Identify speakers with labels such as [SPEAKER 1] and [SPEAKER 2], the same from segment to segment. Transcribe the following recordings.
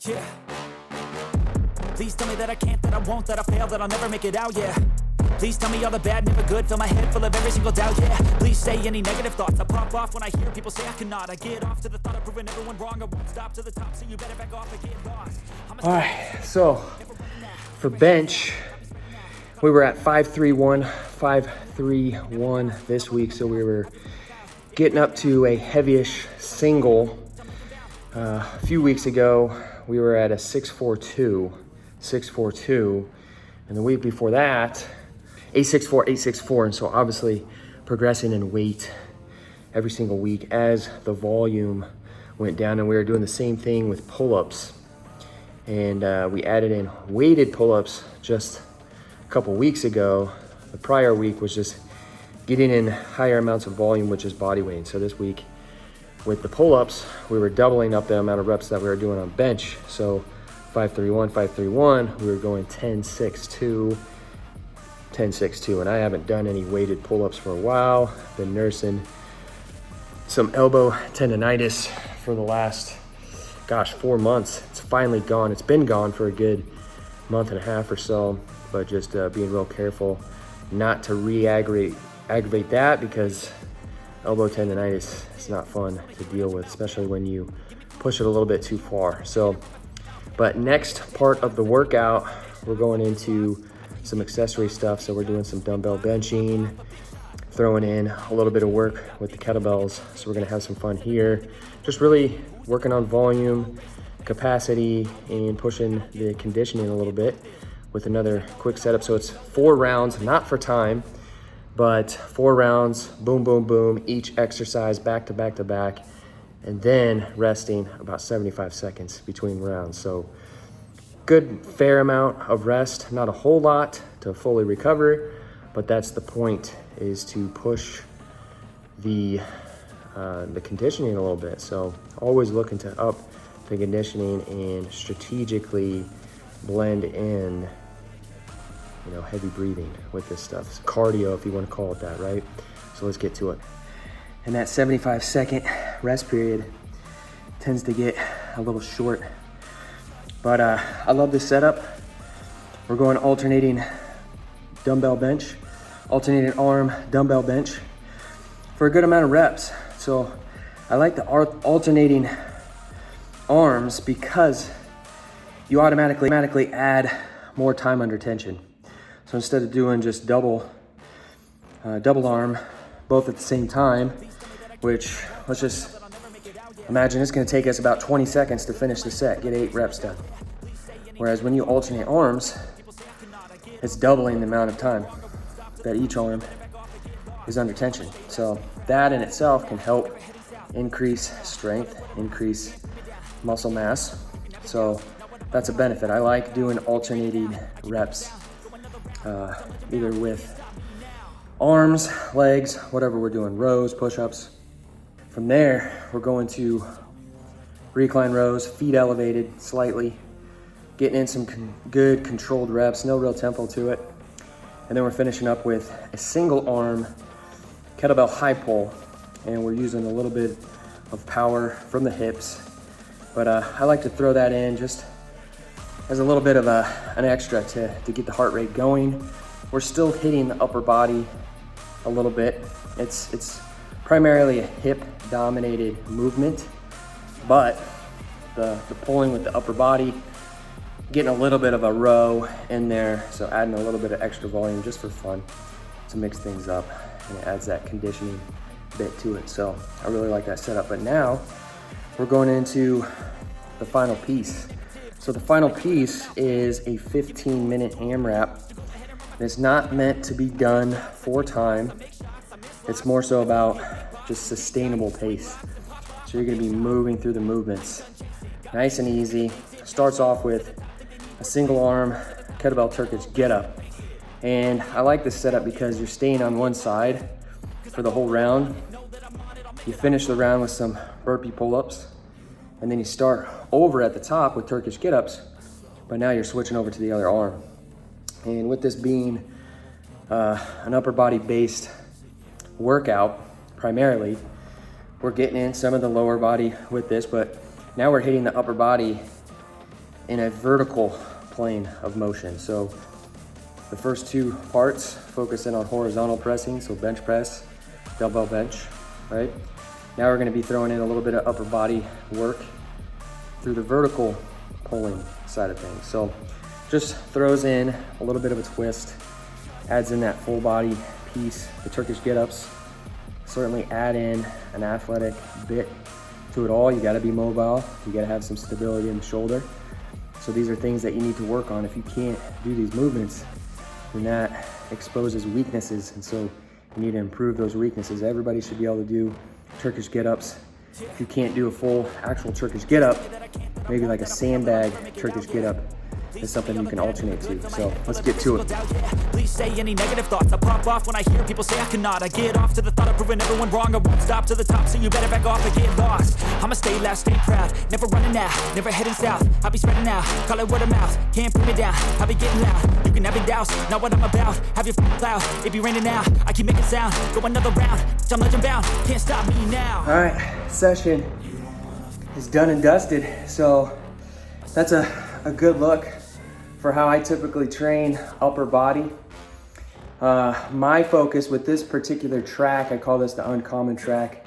[SPEAKER 1] Yeah. Please tell me that I can't, that I won't, that I fail, that I'll never make it out, yeah. Please tell me all the bad, never good, fill my head full of every single doubt, yeah. Please say any negative thoughts, I pop off when I hear people say I cannot. I get off to the thought of proving everyone wrong, I won't stop to the top, so you better back off and get lost.
[SPEAKER 2] All right, so for bench, we were at 531 this week, so we were getting up to a heavyish single. A few weeks ago, we were at a 642, and the week before that, 864, and so obviously progressing in weight every single week as the volume went down, and we were doing the same thing with pull-ups, and we added in weighted pull-ups just a couple weeks ago. The prior week was just getting in higher amounts of volume, which is body weight. So this week with the pull-ups, we were doubling up the amount of reps that we were doing on bench. So 531, we were going 10-6-2, and I haven't done any weighted pull-ups for a while. Been nursing some elbow tendonitis for the last, 4 months. It's finally gone. It's been gone for a good month and a half or so, but just being real careful not to aggravate that, because elbow tendonitis is not fun to deal with, especially when you push it a little bit too far. So, but next part of the workout, we're going into some accessory stuff. So we're doing some dumbbell benching, throwing in a little bit of work with the kettlebells. So we're gonna have some fun here. Just really working on volume, capacity, and pushing the conditioning a little bit with another quick setup. So it's 4 rounds, not for time, but 4 rounds, boom, boom, boom, each exercise back to back to back, and then resting about 75 seconds between rounds. So good fair amount of rest, not a whole lot to fully recover, but that's the point, is to push the conditioning a little bit. So always looking to up the conditioning and strategically blend in, heavy breathing with this stuff. It's cardio, if you want to call it that, right? So let's get to it. And that 75-second rest period tends to get a little short, but I love this setup. We're going alternating dumbbell bench, alternating arm dumbbell bench for a good amount of reps. So I like the alternating arms because you automatically add more time under tension. So instead of doing just double arm, both at the same time, which, let's just imagine it's gonna take us about 20 seconds to finish the set, get 8 reps done. Whereas when you alternate arms, it's doubling the amount of time that each arm is under tension. So that in itself can help increase strength, increase muscle mass. So that's a benefit. I like doing alternating reps, either with arms, legs, whatever we're doing, rows, push-ups. From there, we're going to recline rows, feet elevated slightly, getting in some good controlled reps, no real tempo to it. And then we're finishing up with a single arm kettlebell high pull, and we're using a little bit of power from the hips. But I like to throw that in just as a little bit of an extra to get the heart rate going. We're still hitting the upper body a little bit. It's primarily a hip dominated movement, but the pulling with the upper body, getting a little bit of a row in there, so adding a little bit of extra volume just for fun to mix things up, and it adds that conditioning bit to it. So I really like that setup. But now we're going into the final piece. So the final piece is a 15-minute AMRAP. It's not meant to be done for time. It's more so about just sustainable pace. So you're gonna be moving through the movements. Nice and easy. Starts off with a single arm kettlebell Turkish get up. And I like this setup because you're staying on one side for the whole round. You finish the round with some burpee pull-ups, and then you start over at the top with Turkish get-ups, but now you're switching over to the other arm. And with this being an upper body based workout primarily, we're getting in some of the lower body with this, but now we're hitting the upper body in a vertical plane of motion. So the first two parts focus in on horizontal pressing, so bench press, dumbbell bench, right? Now we're gonna be throwing in a little bit of upper body work through the vertical pulling side of things. So just throws in a little bit of a twist, adds in that full body piece. The Turkish get-ups certainly add in an athletic bit to it all. You gotta be mobile, you gotta have some stability in the shoulder. So these are things that you need to work on. If you can't do these movements, then that exposes weaknesses, and so you need to improve those weaknesses. Everybody should be able to do Turkish get-ups. If you can't do a full actual Turkish get-up, maybe like a sandbag Turkish get-up is something you can alternate to. So let's get to it.
[SPEAKER 1] Please say any negative thoughts. I pop off when I hear people say I cannot. I get off to the thought of proving everyone wrong. I won't stop to the top, so you better back off and get lost. I'ma stay loud, stay proud, never running out, never heading south. I'll be spreading out, call it word of mouth. Can't put me down, I'll be getting loud. You can have your doubts, not what I'm about. Have your cloud, it be raining now. I keep making sound, go another round. I'm legend bound, can't stop me now.
[SPEAKER 2] All right, session is done and dusted. So that's a good look for how I typically train upper body. My focus with this particular track, I call this the uncommon track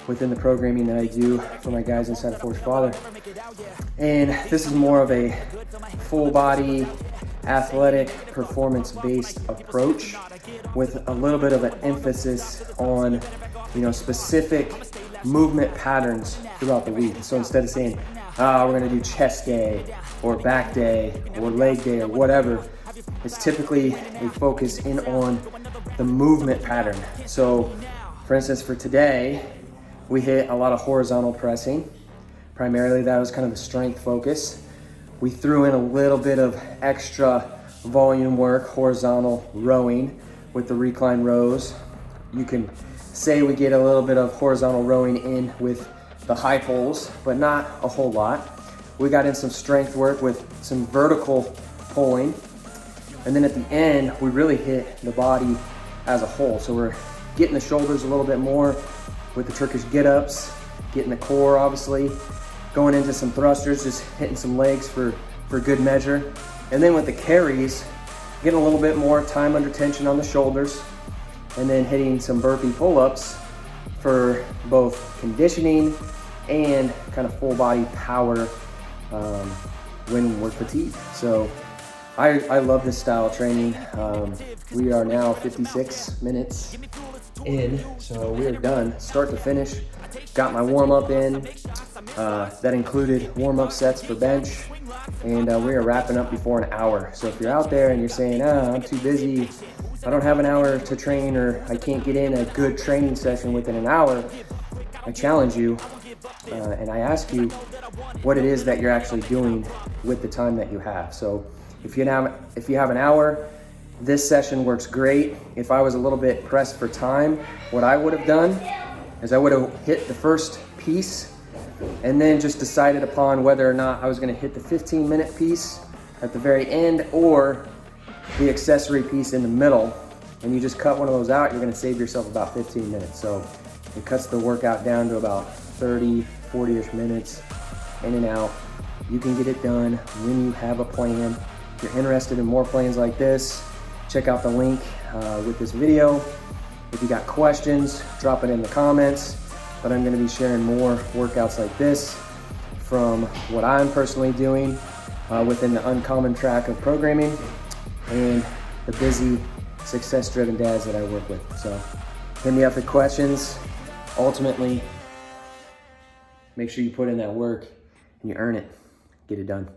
[SPEAKER 2] within the programming that I do for my guys inside of Forge Father. And this is more of a full body, athletic, performance-based approach with a little bit of an emphasis on, specific movement patterns throughout the week. So instead of saying, we're gonna do chest day or back day or leg day or whatever, it's typically a focus in on the movement pattern. So for instance, for today, we hit a lot of horizontal pressing. Primarily that was kind of the strength focus. We threw in a little bit of extra volume work, horizontal rowing with the recline rows. You can say we get a little bit of horizontal rowing in with the high pulls, but not a whole lot. We got in some strength work with some vertical pulling. And then at the end, we really hit the body as a whole. So we're getting the shoulders a little bit more with the Turkish get-ups, getting the core obviously, going into some thrusters, just hitting some legs for good measure. And then with the carries, getting a little bit more time under tension on the shoulders, and then hitting some burpee pull-ups for both conditioning and kind of full body power when we're fatigued. So I love this style of training. We are now 56 minutes in, so we're done start to finish. Got my warm-up in. That included warm-up sets for bench, and we are wrapping up before an hour. So if you're out there and you're saying, I'm too busy, I don't have an hour to train, or I can't get in a good training session within an hour, I challenge you and I ask you what it is that you're actually doing with the time that you have. So if you have an hour, this session works great. If I was a little bit pressed for time, what I would have done is I would have hit the first piece and then just decided upon whether or not I was going to hit the 15-minute piece at the very end or the accessory piece in the middle. And you just cut one of those out, you're going to save yourself about 15 minutes. So it cuts the workout down to about 30, 40-ish minutes, in and out. You can get it done when you have a plan. If you're interested in more plans like this, check out the link with this video. If you got questions, drop it in the comments. But I'm going to be sharing more workouts like this from what I'm personally doing within the uncommon track of programming and the busy, success-driven dads that I work with. So hit me up with questions. Ultimately, make sure you put in that work and you earn it. Get it done.